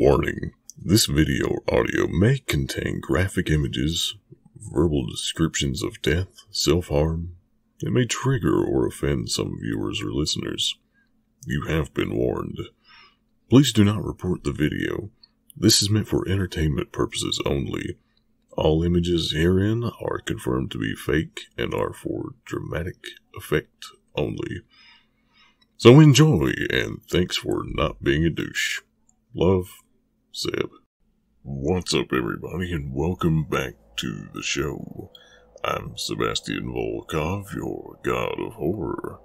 Warning, this video or audio may contain graphic images, verbal descriptions of death, self-harm. It may trigger or offend some viewers or listeners. You have been warned. Please do not report the video. This is meant for entertainment purposes only. All images herein are confirmed to be fake and are for dramatic effect only. So enjoy, and thanks for not being a douche. Love, Seb. What's up, everybody, and welcome back to the show. I'm Sebastian Volkov, your god of horror.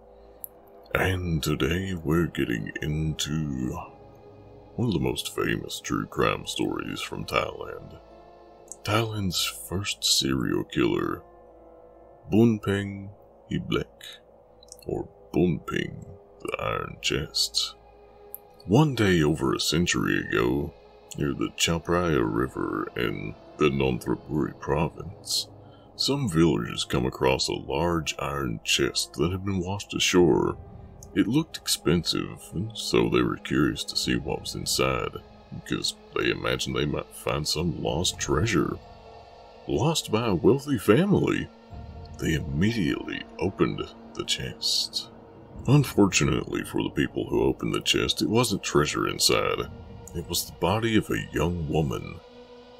And today we're getting into one of the most famous true crime stories from Thailand. Thailand's first serial killer, Boonpeng or Boonpeng, the Iron Chest. One day over a century ago, near the Chao Phraya River in the Phnom Thapsuri province, some villagers come across a large iron chest that had been washed ashore. It looked expensive, and so they were curious to see what was inside, because they imagined they might find some lost treasure. Lost by a wealthy family. They immediately opened the chest. Unfortunately for the people who opened the chest, it wasn't treasure inside. It was the body of a young woman.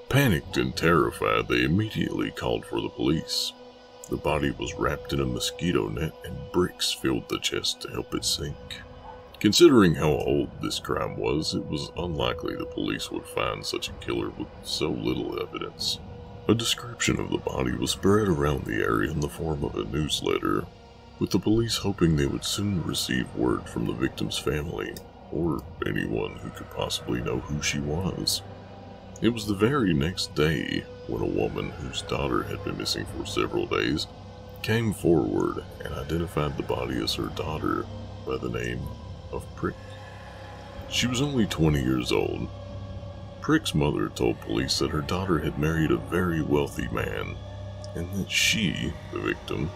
Panicked and terrified, they immediately called for the police. The body was wrapped in a mosquito net, and bricks filled the chest to help it sink. Considering how old this crime was, it was unlikely the police would find such a killer with so little evidence. A description of the body was spread around the area in the form of a newsletter, with the police hoping they would soon receive word from the victim's family, or anyone who could possibly know who she was. It was the very next day when a woman whose daughter had been missing for several days came forward and identified the body as her daughter by the name of Prick. She was only 20 years old. Prick's mother told police that her daughter had married a very wealthy man, and that she, the victim,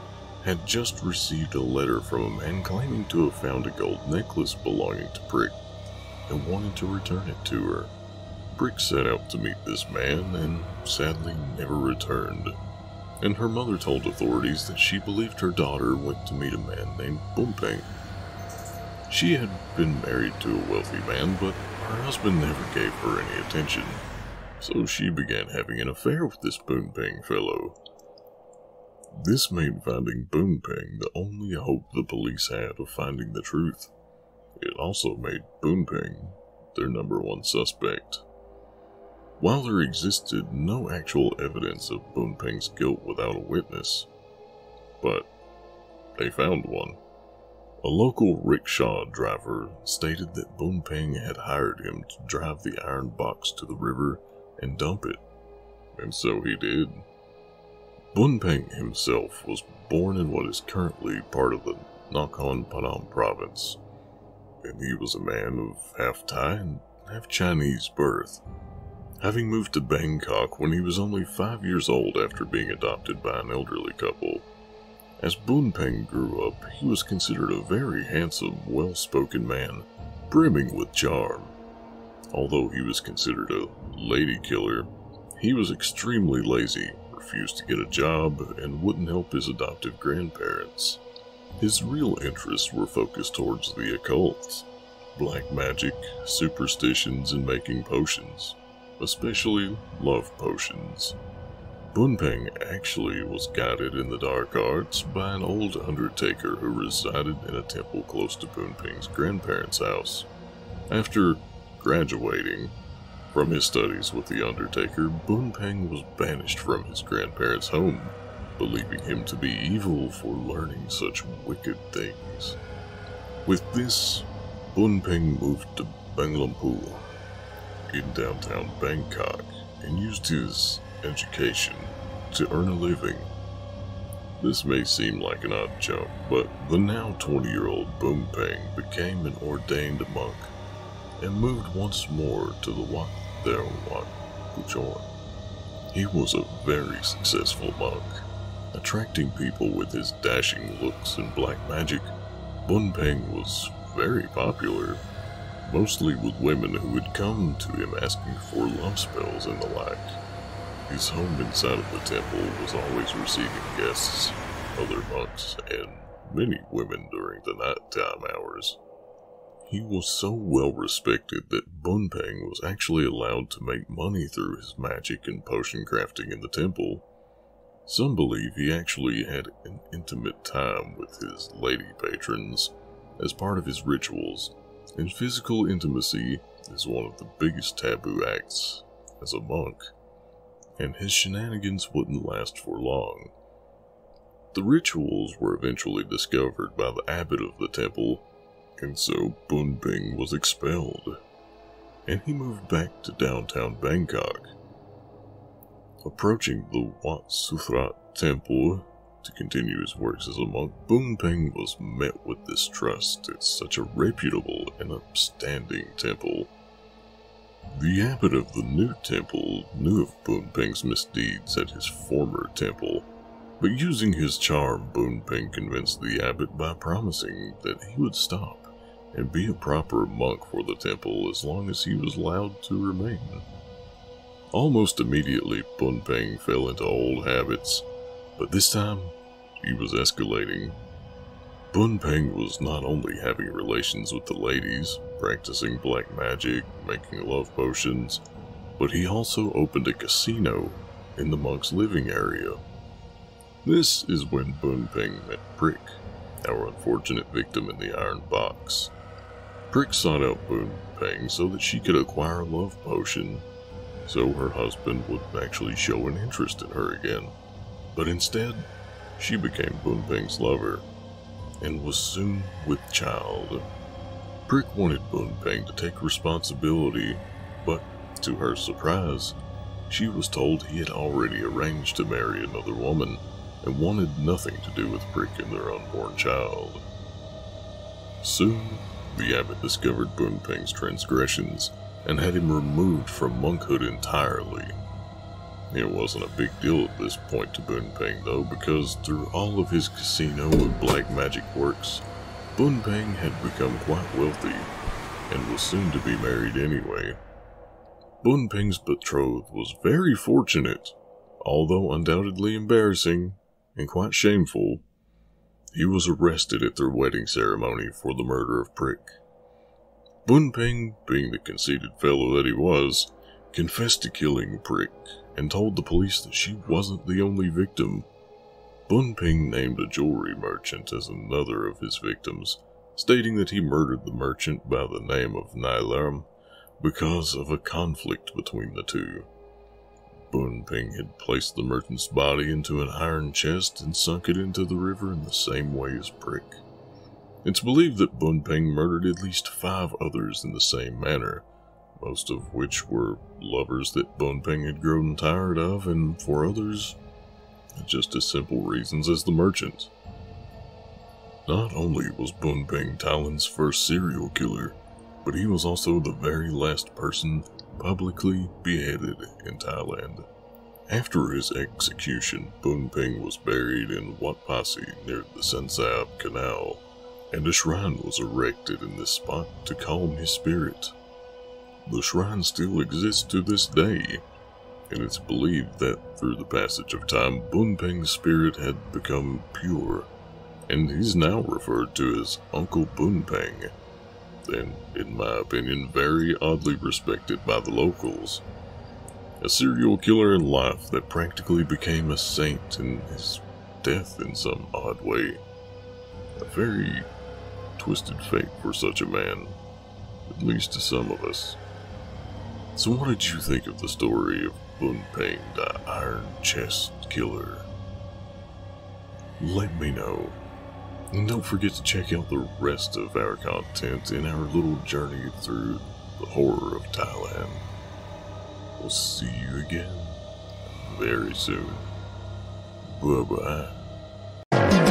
had just received a letter from a man claiming to have found a gold necklace belonging to Prick and wanted to return it to her. Prick set out to meet this man and sadly never returned, and her mother told authorities that she believed her daughter went to meet a man named Boonpeng. She had been married to a wealthy man, but her husband never gave her any attention, so she began having an affair with this Boonpeng fellow. This made finding Boonpeng the only hope the police had of finding the truth. It also made Boonpeng their #1 suspect. While there existed no actual evidence of Boonpeng's guilt without a witness, but they found one. A local rickshaw driver stated that Boonpeng had hired him to drive the iron box to the river and dump it, and so he did. Boonpeng himself was born in what is currently part of the Nakhon Phanom province, and he was a man of half Thai and half Chinese birth, having moved to Bangkok when he was only 5 years old after being adopted by an elderly couple. As Boonpeng grew up, he was considered a very handsome, well-spoken man, brimming with charm. Although he was considered a lady killer, he was extremely lazy, refused to get a job, and wouldn't help his adoptive grandparents. His real interests were focused towards the occult, black magic, superstitions, and making potions, especially love potions. Boonpeng actually was guided in the dark arts by an old undertaker who resided in a temple close to Boonpeng's grandparents' house. After graduating from his studies with the undertaker, Boonpeng was banished from his grandparents' home, believing him to be evil for learning such wicked things. With this, Boonpeng moved to Banglampu in downtown Bangkok and used his education to earn a living. This may seem like an odd jump, but the now 20-year-old Boonpeng became an ordained monk and moved once more to the Wat Puchorn. He was a very successful monk, attracting people with his dashing looks and black magic. Boonpeng was very popular. mostly with women who would come to him asking for love spells and the like. His home inside of the temple was always receiving guests, other monks, and many women during the nighttime hours. He was so well respected that Boonpeng was actually allowed to make money through his magic and potion crafting in the temple. Some believe he actually had an intimate time with his lady patrons as part of his rituals, and physical intimacy is one of the biggest taboo acts as a monk, and his shenanigans wouldn't last for long. The rituals were eventually discovered by the abbot of the temple, and so Boonpeng was expelled, and he moved back to downtown Bangkok. Approaching the Wat Suthrat temple to continue his works as a monk, Boonpeng was met with distrust at such a reputable and upstanding temple. The abbot of the new temple knew of Boonpeng's misdeeds at his former temple, but using his charm, Boonpeng convinced the abbot by promising that he would stop and be a proper monk for the temple as long as he was allowed to remain. Almost immediately, Boonpeng fell into old habits, but this time, he was escalating. Boonpeng was not only having relations with the ladies, practicing black magic, making love potions, but he also opened a casino in the monk's living area. This is when Boonpeng met Prick, our unfortunate victim in the iron box. Prick sought out Boonpeng so that she could acquire a love potion, so her husband would actually show an interest in her again. But instead, she became Boonpeng's lover, and was soon with child. Prick wanted Boonpeng to take responsibility, but to her surprise, she was told he had already arranged to marry another woman, and wanted nothing to do with Prick and their unborn child. Soon, the abbot discovered Boonpeng's transgressions, and had him removed from monkhood entirely. It wasn't a big deal at this point to Boonpeng though, because through all of his casino and black magic works, Boonpeng had become quite wealthy, and was soon to be married anyway. Boonpeng's betrothed was very fortunate, although undoubtedly embarrassing and quite shameful. He was arrested at their wedding ceremony for the murder of Prick. Boonpeng, being the conceited fellow that he was, confessed to killing Prick and told the police that she wasn't the only victim. Boonpeng named a jewelry merchant as another of his victims, stating that he murdered the merchant by the name of Nylam because of a conflict between the two. Boonpeng had placed the merchant's body into an iron chest and sunk it into the river in the same way as Prick. It's believed that Boonpeng murdered at least 5 others in the same manner, most of which were lovers that Boonpeng had grown tired of, and for others, just as simple reasons as the merchant. Not only was Boonpeng Thailand's first serial killer, but he was also the very last person publicly beheaded in Thailand. After his execution, Boonpeng was buried in Wat Pasi near the Sensab Canal, and a shrine was erected in this spot to calm his spirit. The shrine still exists to this day, and it's believed that through the passage of time, Boonpeng's spirit had become pure, and he's now referred to as Uncle Boonpeng, and, in my opinion, very oddly respected by the locals. A serial killer in life that practically became a saint in his death in some odd way. A very twisted fate for such a man, at least to some of us. So what did you think of the story of Boonpeng, the Iron Chest Killer? Let me know. And don't forget to check out the rest of our content in our little journey through the horror of Thailand. We'll see you again very soon. Bye-bye.